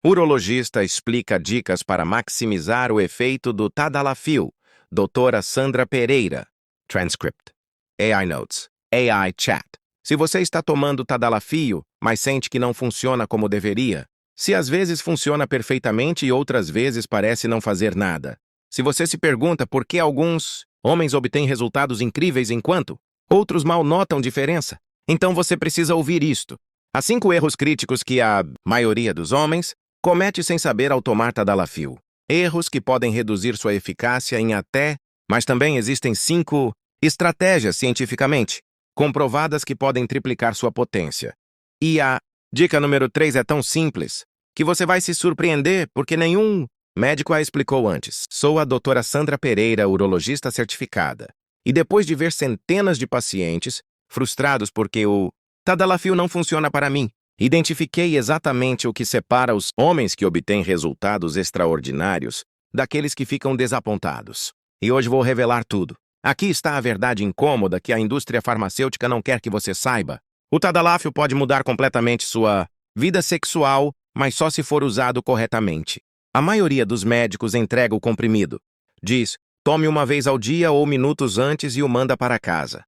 Urologista explica dicas para maximizar o efeito do Tadalafil. Doutora Sandra Pereira. Transcript. AI Notes. AI Chat. Se você está tomando Tadalafil, mas sente que não funciona como deveria, se às vezes funciona perfeitamente e outras vezes parece não fazer nada, se você se pergunta por que alguns homens obtêm resultados incríveis enquanto outros mal notam diferença, então você precisa ouvir isto. Há 5 erros críticos que a maioria dos homens comete sem saber ao tomar Tadalafil. Erros que podem reduzir sua eficácia em até, mas também existem 5 estratégias cientificamente comprovadas que podem triplicar sua potência. E a dica número 3 é tão simples que você vai se surpreender porque nenhum médico a explicou antes. Sou a doutora Sandra Pereira, urologista certificada. E depois de ver centenas de pacientes frustrados porque o Tadalafil não funciona para mim, identifiquei exatamente o que separa os homens que obtêm resultados extraordinários daqueles que ficam desapontados. E hoje vou revelar tudo. Aqui está a verdade incômoda que a indústria farmacêutica não quer que você saiba. O Tadalafil pode mudar completamente sua vida sexual, mas só se for usado corretamente. A maioria dos médicos entrega o comprimido. Diz, tome uma vez ao dia ou minutos antes e o manda para casa.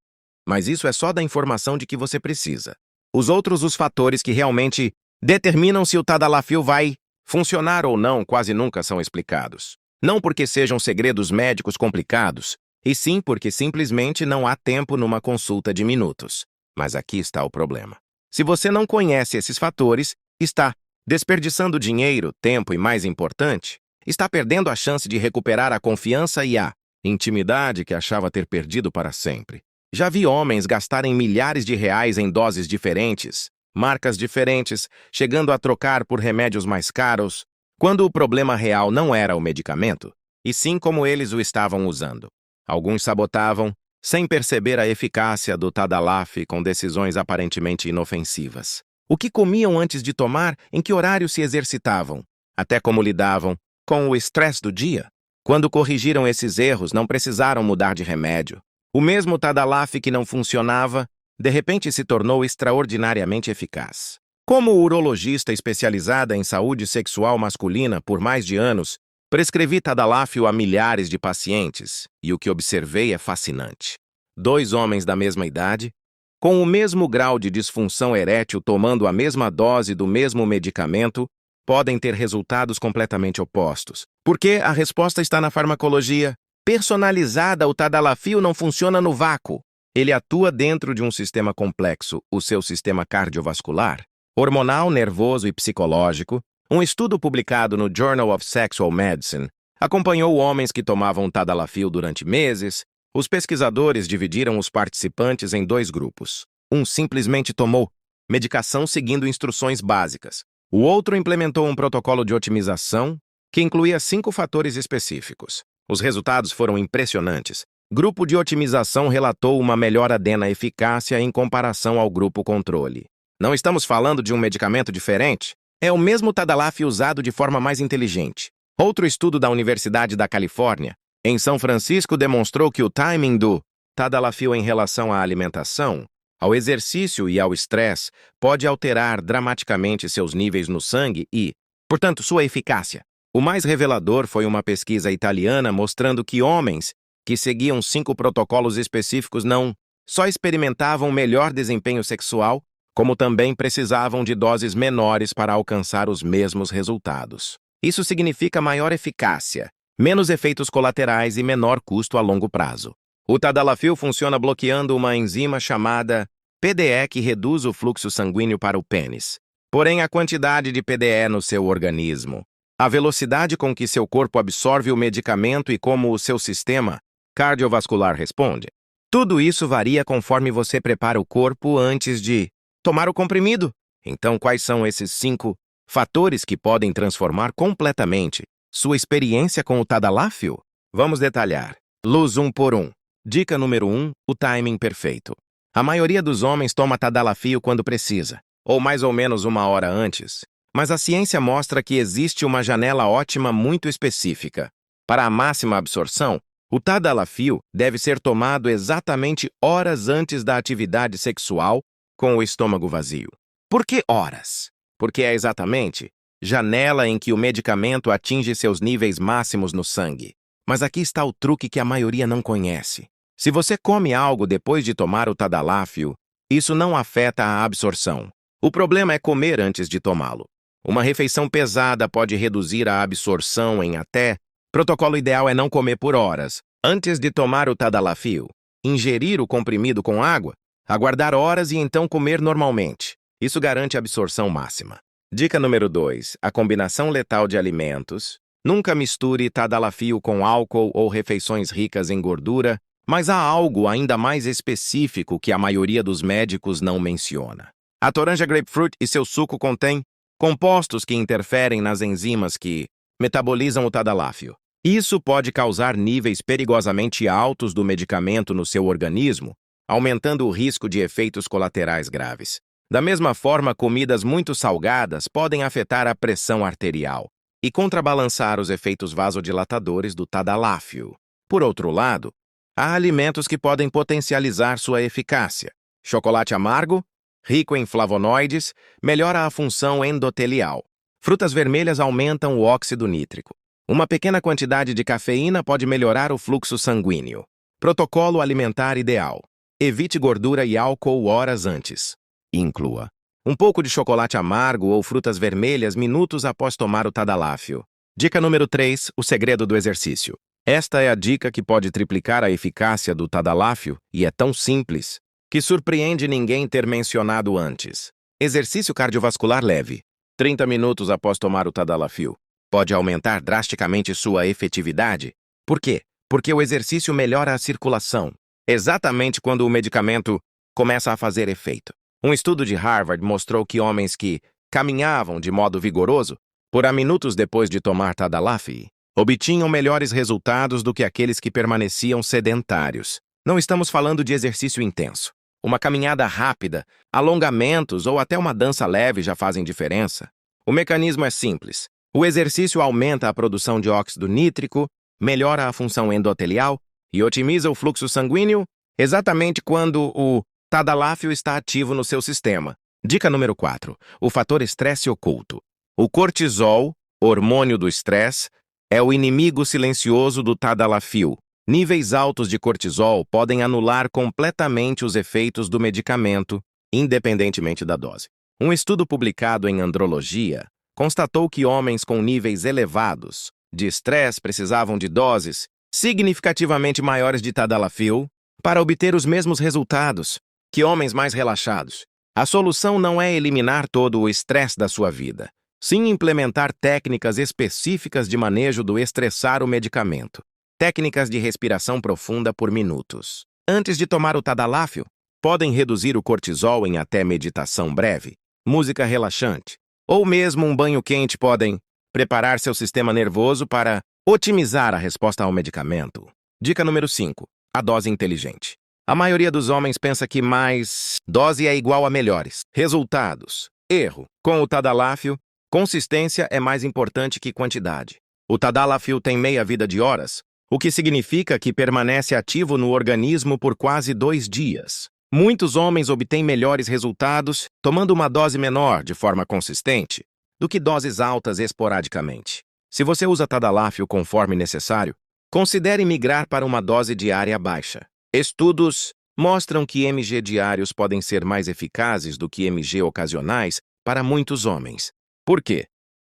Mas isso é só da informação de que você precisa. Os fatores que realmente determinam se o Tadalafil vai funcionar ou não, quase nunca são explicados. Não porque sejam segredos médicos complicados, e sim porque simplesmente não há tempo numa consulta de minutos. Mas aqui está o problema. Se você não conhece esses fatores, está desperdiçando dinheiro, tempo e, mais importante, está perdendo a chance de recuperar a confiança e a intimidade que achava ter perdido para sempre. Já vi homens gastarem milhares de reais em doses diferentes, marcas diferentes, chegando a trocar por remédios mais caros, quando o problema real não era o medicamento, e sim como eles o estavam usando. Alguns sabotavam, sem perceber a eficácia do Tadalafil com decisões aparentemente inofensivas. O que comiam antes de tomar, em que horário se exercitavam, até como lidavam com o estresse do dia. Quando corrigiram esses erros, não precisaram mudar de remédio. O mesmo Tadalafil que não funcionava, de repente se tornou extraordinariamente eficaz. Como urologista especializada em saúde sexual masculina por mais de anos, prescrevi Tadalafil a milhares de pacientes, e o que observei é fascinante. 2 homens da mesma idade, com o mesmo grau de disfunção erétil tomando a mesma dose do mesmo medicamento, podem ter resultados completamente opostos. Porque a resposta está na farmacologia personalizada. O Tadalafil não funciona no vácuo. Ele atua dentro de um sistema complexo, o seu sistema cardiovascular, hormonal, nervoso e psicológico. Um estudo publicado no Journal of Sexual Medicine acompanhou homens que tomavam Tadalafil durante meses. Os pesquisadores dividiram os participantes em 2 grupos. Um simplesmente tomou medicação seguindo instruções básicas. O outro implementou um protocolo de otimização que incluía 5 fatores específicos. Os resultados foram impressionantes. Grupo de otimização relatou uma melhora na eficácia em comparação ao grupo controle. Não estamos falando de um medicamento diferente? É o mesmo Tadalafil usado de forma mais inteligente. Outro estudo da Universidade da Califórnia, em São Francisco, demonstrou que o timing do Tadalafil em relação à alimentação, ao exercício e ao estresse pode alterar dramaticamente seus níveis no sangue e, portanto, sua eficácia. O mais revelador foi uma pesquisa italiana mostrando que homens que seguiam 5 protocolos específicos não só experimentavam melhor desempenho sexual, como também precisavam de doses menores para alcançar os mesmos resultados. Isso significa maior eficácia, menos efeitos colaterais e menor custo a longo prazo. O Tadalafil funciona bloqueando uma enzima chamada PDE que reduz o fluxo sanguíneo para o pênis. Porém, a quantidade de PDE no seu organismo, a velocidade com que seu corpo absorve o medicamento e como o seu sistema cardiovascular responde, tudo isso varia conforme você prepara o corpo antes de tomar o comprimido. Então, quais são esses 5 fatores que podem transformar completamente sua experiência com o Tadalafil? Vamos detalhar. Luz 1 por 1. Dica número 1, o timing perfeito. A maioria dos homens toma Tadalafil quando precisa, ou mais ou menos 1 hora antes. Mas a ciência mostra que existe uma janela ótima muito específica. Para a máxima absorção, o Tadalafil deve ser tomado exatamente horas antes da atividade sexual com o estômago vazio. Por que horas? Porque é exatamente janela em que o medicamento atinge seus níveis máximos no sangue. Mas aqui está o truque que a maioria não conhece. Se você come algo depois de tomar o Tadalafil, isso não afeta a absorção. O problema é comer antes de tomá-lo. Uma refeição pesada pode reduzir a absorção em até. Protocolo ideal é não comer por horas. Antes de tomar o Tadalafil, ingerir o comprimido com água, aguardar horas e então comer normalmente. Isso garante a absorção máxima. Dica número 2. A combinação letal de alimentos. Nunca misture Tadalafil com álcool ou refeições ricas em gordura, mas há algo ainda mais específico que a maioria dos médicos não menciona. A toranja grapefruit e seu suco contêm compostos que interferem nas enzimas que metabolizam o Tadalafil. Isso pode causar níveis perigosamente altos do medicamento no seu organismo, aumentando o risco de efeitos colaterais graves. Da mesma forma, comidas muito salgadas podem afetar a pressão arterial e contrabalançar os efeitos vasodilatadores do Tadalafil. Por outro lado, há alimentos que podem potencializar sua eficácia. Chocolate amargo, rico em flavonoides, melhora a função endotelial. Frutas vermelhas aumentam o óxido nítrico. Uma pequena quantidade de cafeína pode melhorar o fluxo sanguíneo. Protocolo alimentar ideal. Evite gordura e álcool horas antes. Inclua um pouco de chocolate amargo ou frutas vermelhas minutos após tomar o Tadalafil. Dica número 3. O segredo do exercício. Esta é a dica que pode triplicar a eficácia do Tadalafil e é tão simples que surpreende ninguém ter mencionado antes. Exercício cardiovascular leve. 30 minutos após tomar o Tadalafil. Pode aumentar drasticamente sua efetividade. Por quê? Porque o exercício melhora a circulação, exatamente quando o medicamento começa a fazer efeito. Um estudo de Harvard mostrou que homens que caminhavam de modo vigoroso por minutos depois de tomar Tadalafil obtinham melhores resultados do que aqueles que permaneciam sedentários. Não estamos falando de exercício intenso. Uma caminhada rápida, alongamentos ou até uma dança leve já fazem diferença. O mecanismo é simples. O exercício aumenta a produção de óxido nítrico, melhora a função endotelial e otimiza o fluxo sanguíneo exatamente quando o Tadalafil está ativo no seu sistema. Dica número 4. O fator estresse oculto. O cortisol, hormônio do estresse, é o inimigo silencioso do Tadalafil. Níveis altos de cortisol podem anular completamente os efeitos do medicamento, independentemente da dose. Um estudo publicado em Andrologia constatou que homens com níveis elevados de estresse precisavam de doses significativamente maiores de Tadalafil para obter os mesmos resultados que homens mais relaxados. A solução não é eliminar todo o estresse da sua vida, sim implementar técnicas específicas de manejo do estressar o medicamento. Técnicas de respiração profunda por minutos. Antes de tomar o Tadalafil, podem reduzir o cortisol em até meditação breve, música relaxante, ou mesmo um banho quente podem preparar seu sistema nervoso para otimizar a resposta ao medicamento. Dica número 5. A dose inteligente. A maioria dos homens pensa que mais dose é igual a melhores resultados. Erro. Com o Tadalafil, consistência é mais importante que quantidade. O Tadalafil tem meia vida de horas, o que significa que permanece ativo no organismo por quase 2 dias. Muitos homens obtêm melhores resultados tomando uma dose menor de forma consistente do que doses altas esporadicamente. Se você usa Tadalafil conforme necessário, considere migrar para uma dose diária baixa. Estudos mostram que mg diários podem ser mais eficazes do que mg ocasionais para muitos homens. Por quê?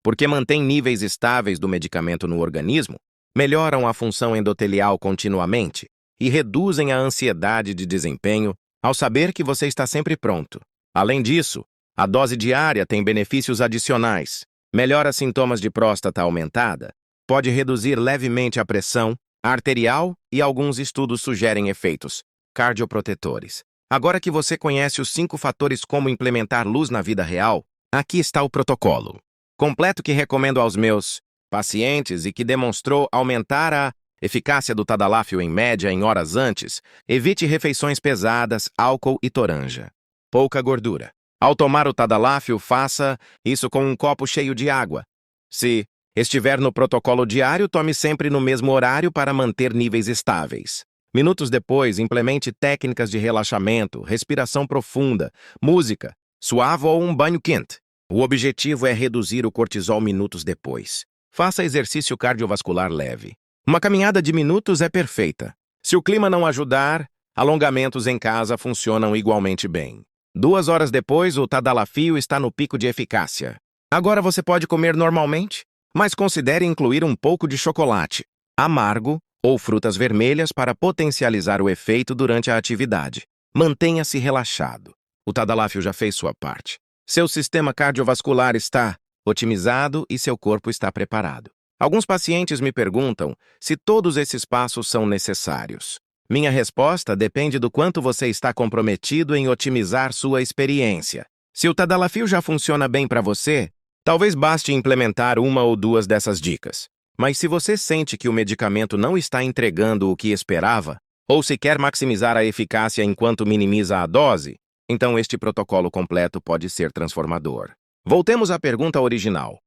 Porque mantém níveis estáveis do medicamento no organismo, melhoram a função endotelial continuamente e reduzem a ansiedade de desempenho ao saber que você está sempre pronto. Além disso, a dose diária tem benefícios adicionais. Melhora sintomas de próstata aumentada, pode reduzir levemente a pressão arterial e alguns estudos sugerem efeitos cardioprotetores. Agora que você conhece os 5 fatores como implementar luz na vida real, aqui está o protocolo completo que recomendo aos meus pacientes e que demonstrou aumentar a eficácia do Tadalafil em média em horas antes. Evite refeições pesadas, álcool e toranja. Pouca gordura. Ao tomar o Tadalafil, faça isso com um copo cheio de água. Se estiver no protocolo diário, tome sempre no mesmo horário para manter níveis estáveis. Minutos depois, implemente técnicas de relaxamento, respiração profunda, música, suave ou um banho quente. O objetivo é reduzir o cortisol minutos depois. Faça exercício cardiovascular leve. Uma caminhada de minutos é perfeita. Se o clima não ajudar, alongamentos em casa funcionam igualmente bem. 2 horas depois, o Tadalafil está no pico de eficácia. Agora você pode comer normalmente, mas considere incluir um pouco de chocolate amargo ou frutas vermelhas para potencializar o efeito durante a atividade. Mantenha-se relaxado. O Tadalafil já fez sua parte. Seu sistema cardiovascular está otimizado e seu corpo está preparado. Alguns pacientes me perguntam se todos esses passos são necessários. Minha resposta depende do quanto você está comprometido em otimizar sua experiência. Se o Tadalafil já funciona bem para você, talvez baste implementar uma ou duas dessas dicas. Mas se você sente que o medicamento não está entregando o que esperava, ou se quer maximizar a eficácia enquanto minimiza a dose, então este protocolo completo pode ser transformador. Voltemos à pergunta original.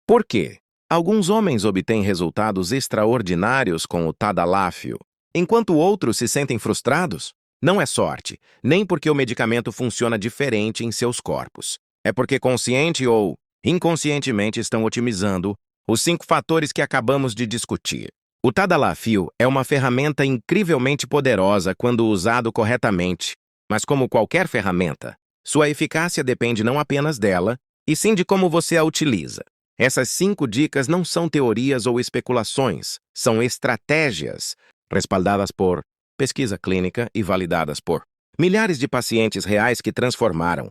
Por quê? Alguns homens obtêm resultados extraordinários com o Tadalafil, enquanto outros se sentem frustrados? Não é sorte, nem porque o medicamento funciona diferente em seus corpos. É porque consciente ou inconscientemente estão otimizando os 5 fatores que acabamos de discutir. O Tadalafil é uma ferramenta incrivelmente poderosa quando usado corretamente, mas como qualquer ferramenta, sua eficácia depende não apenas dela, e sim de como você a utiliza. Essas 5 dicas não são teorias ou especulações, são estratégias respaldadas por pesquisa clínica e validadas por milhares de pacientes reais que transformaram